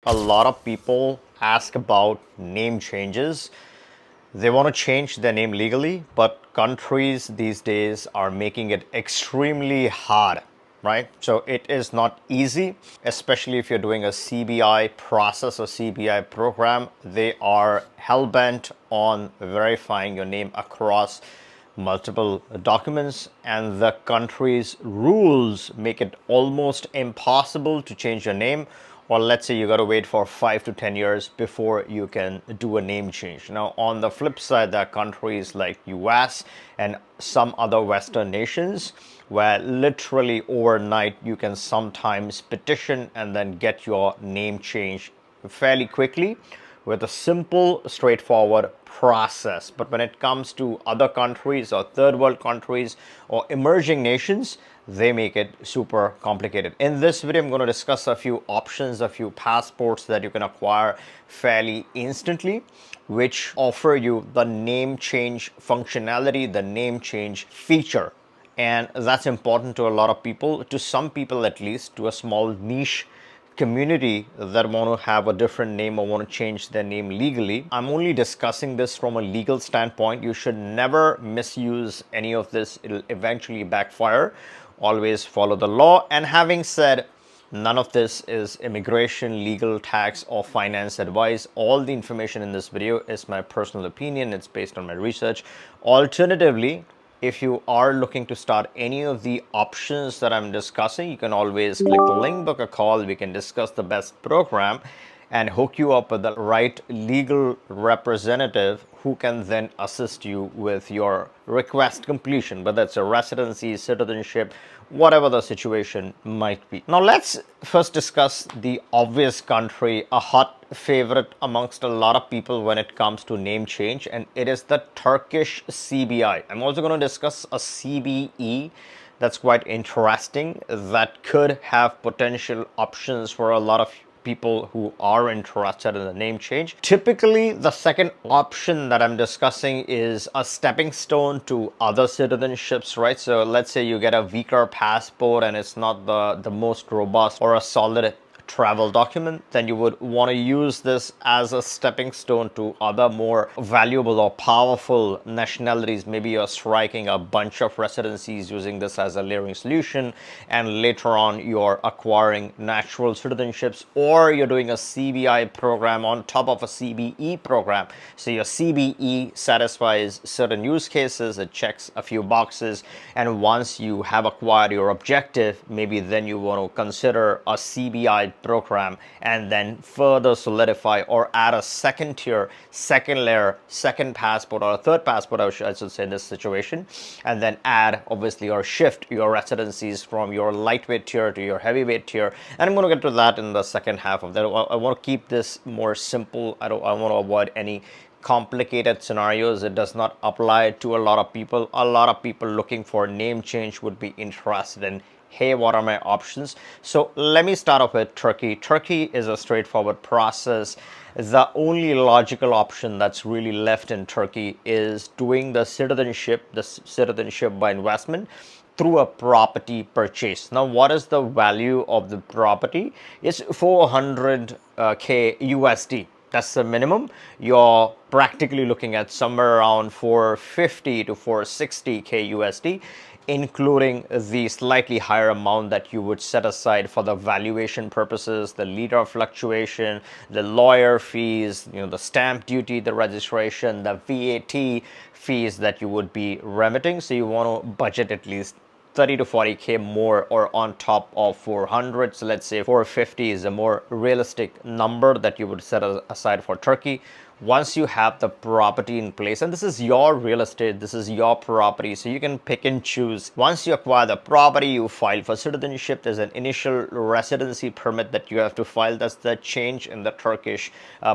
a lot of people ask about name changes. They want to change their name legally, but countries these days are making it extremely hard, right? So it is not easy, especially if you're doing a CBI process or CBI program. They are hell bent on verifying your name across multiple documents, and the country's rules make it almost impossible to change your name. Or let's say you got to wait for 5 to 10 years before you can do a name change. Now, on the flip side, there are countries like US and some other Western nations where literally overnight you can sometimes petition and then get your name changed fairly quickly with a simple, straightforward process. But when it comes to other countries or third world countries or emerging nations, they make it super complicated. In this video, I'm going to discuss a few options, a few passports that you can acquire fairly instantly, which offer you the name change functionality, the name change feature. And that's important to a lot of people, to some people at least, to a small niche community that want to have a different name or want to change their name legally. I'm only discussing this from a legal standpoint. You should never misuse any of this. It'll eventually backfire. Always follow the law. And having said, none of this is immigration, legal, tax, or finance advice. All the information in this video is my personal opinion. It's based on my research. Alternatively, if you are looking to start any of the options that I'm discussing, you can always click the link, book a call. We can discuss the best program and hook you up with the right legal representative who can then assist you with your request completion, whether it's a residency, citizenship, whatever the situation might be. Now, let's first discuss the obvious country, a hot favorite amongst a lot of people when it comes to name change, and it is the Turkish CBI. I'm also going to discuss a CBE that's quite interesting, that could have potential options for a lot of people who are interested in the name change. Typically, the second option that I'm discussing is a stepping stone to other citizenships, right? So let's say you get a weaker passport and it's not the most robust or a solid travel document, then you would want to use this as a stepping stone to other more valuable or powerful nationalities. Maybe you're striking a bunch of residencies using this as a layering solution, and later on you're acquiring natural citizenships, or you're doing a CBI program on top of a CBE program. So your CBE satisfies certain use cases, it checks a few boxes, and once you have acquired your objective, maybe then you want to consider a CBI program and then further solidify or add a second tier, second layer, second passport, or a third passport, I should say, in this situation, and then add obviously or shift your residencies from your lightweight tier to your heavyweight tier. And I'm going to get to that in the second half of that. I want to keep this more simple. I want to avoid any complicated scenarios. It does not apply to a lot of people. A lot of people looking for name change would be interested in, hey, what are my options? So let me start off with Turkey. Turkey is a straightforward process. The only logical option that's really left in Turkey is doing the citizenship by investment through a property purchase. Now, what is the value of the property? It's 400k USD. That's the minimum. You're practically looking at somewhere around 450 to 460k USD, including the slightly higher amount that you would set aside for the valuation purposes, the lira fluctuation, the lawyer fees, the stamp duty, the registration, the VAT fees that you would be remitting. So you want to budget at least 30 to 40k more or on top of 400. So let's say 450 is a more realistic number that you would set aside for Turkey. Once you have the property in place, and this is your real estate, this is your property, so you can pick and choose. Once you acquire the property, you file for citizenship. There's an initial residency permit that you have to file. That's the change in the Turkish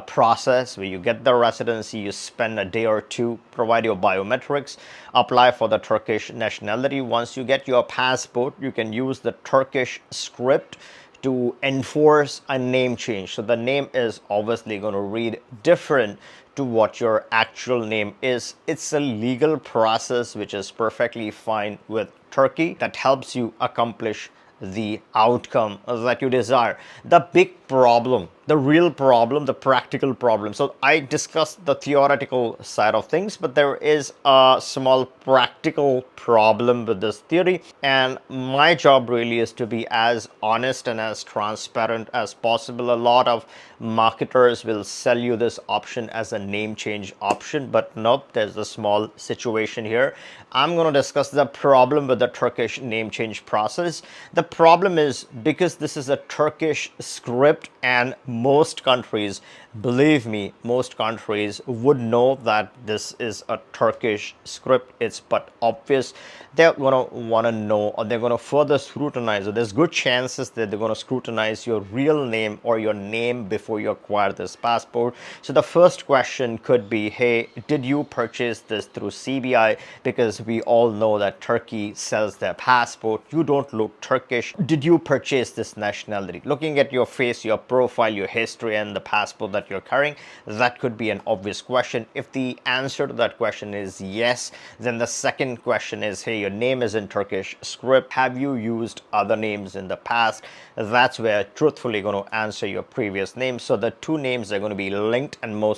process, where you get the residency, you spend a day or two, provide your biometrics, apply for the Turkish nationality. Once you get your passport, you can use the Turkish script to enforce a name change. So the name is obviously going to read different to what your actual name is. It's a legal process which is perfectly fine with Turkey, that helps you accomplish the outcome that you desire. The big problem, the real problem, the practical problem. So I discussed the theoretical side of things, but there is a small practical problem with this theory. And my job really is to be as honest and as transparent as possible. A lot of marketers will sell you this option as a name change option, but nope, there's a small situation here. I'm going to discuss the problem with the Turkish name change process. The problem is because this is a Turkish script, and most countries, believe me, most countries would know that this is a Turkish script. It's but obvious. They're going to want to know, or they're going to further scrutinize, or there's good chances that they're going to scrutinize your real name or your name before you acquire this passport. So the first question could be, hey, did you purchase this through CBI? Because we all know that Turkey sells their passport. You don't look Turkish. Did you purchase this nationality? Looking at your face, your profile, your history, and the passport that you're carrying, that could be an obvious question. If the answer to that question is yes, then the second question is, hey, your name is in Turkish script. Have you used other names in the past? That's where truthfully going to answer your previous name. So the two names are going to be linked, and more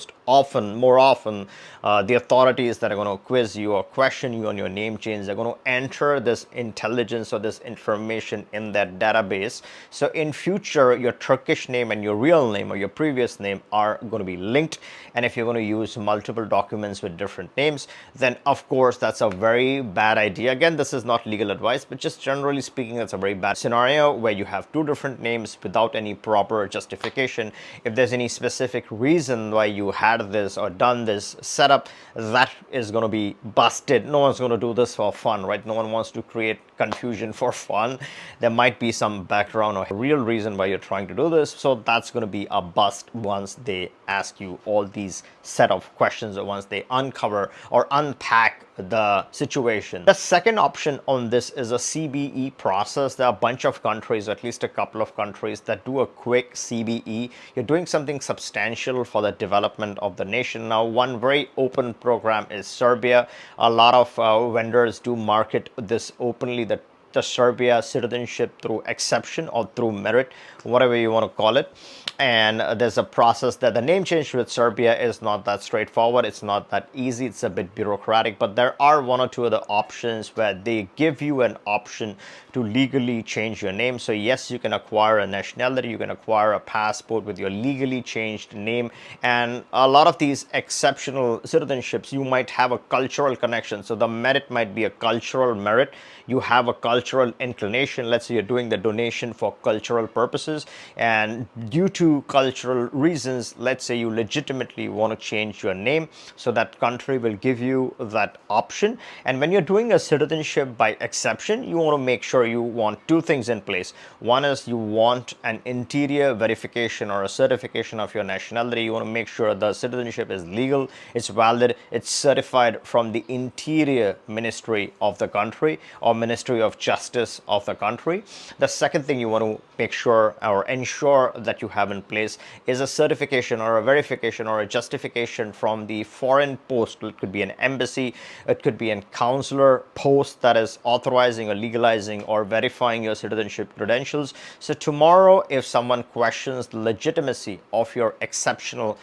often, the authorities that are going to quiz you or question you on your name change, they're going to enter this intelligence or this information in that database. So in future, your Turkish name and your real name or your previous name are going to be linked. And if you're going to use multiple documents with different names, then of course that's a very bad idea. Again, this is not legal advice, but just generally speaking, that's a very bad scenario where you have two different names without any proper justification. If there's any specific reason why you had this or done this setup, that is going to be busted. No one's going to do this for fun, right? No one wants to create confusion for fun. There might be some background or real reason why you're trying to do this. So that's going to be a bust once they ask you all these set of questions, or once they uncover or unpack the situation. The second option on this is a CBE process. There are a bunch of countries, at least a couple of countries, that do a quick CBE. You're doing something substantial for the development of the nation. Now, one very open program is Serbia. A lot of vendors do market this openly, that the Serbia citizenship through exception or through merit, whatever you want to call it. And there's a process that the name change with Serbia is not that straightforward. It's not that easy. It's a bit bureaucratic, but there are one or two other options where they give you an option to legally change your name. So yes, you can acquire a nationality, you can acquire a passport with your legally changed name. And a lot of these exceptional citizenships, you might have a cultural connection. So the merit might be a cultural merit. You have a cultural inclination. Let's say you're doing the donation for cultural purposes, and due to cultural reasons, let's say you legitimately want to change your name, so that country will give you that option. And when you're doing a citizenship by exception, you want to make sure you want two things in place. One is you want an interior verification or a certification of your nationality. You want to make sure the citizenship is legal, it's valid, it's certified from the interior ministry of the country or Ministry of Justice of the country. The second thing you want to make sure or ensure that you have in place is a certification or a verification or a justification from the foreign post. It could be an embassy, it could be a consular post that is authorizing or legalizing or verifying your citizenship credentials. So tomorrow, if someone questions the legitimacy of your exceptional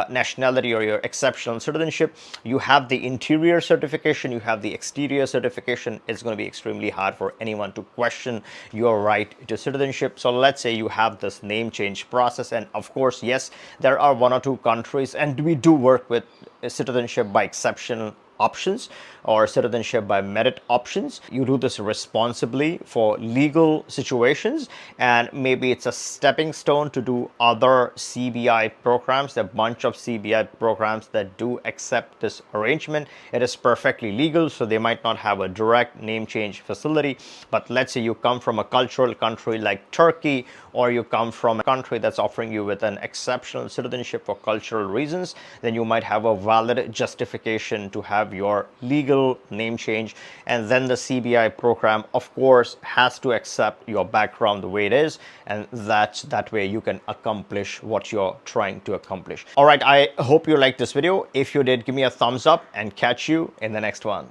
nationality or your exceptional citizenship, you have the interior certification, you have the exterior certification. It's going to be extremely hard for anyone to question your right to citizenship. So let's say you have this name change process, and of course, yes, there are one or two countries, and we do work with citizenship by exception options or citizenship by merit options. You do this responsibly for legal situations, and maybe it's a stepping stone to do other CBI programs. There are a bunch of CBI programs that do accept this arrangement. It is perfectly legal, so they might not have a direct name change facility, but let's say you come from a cultural country like Turkey, or you come from a country that's offering you with an exceptional citizenship for cultural reasons, then you might have a valid justification to have your legal name change. And then the CBI program, of course, has to accept your background the way it is, and that way you can accomplish what you're trying to accomplish. All right, I hope you liked this video. If you did, give me a thumbs up, and catch you in the next one.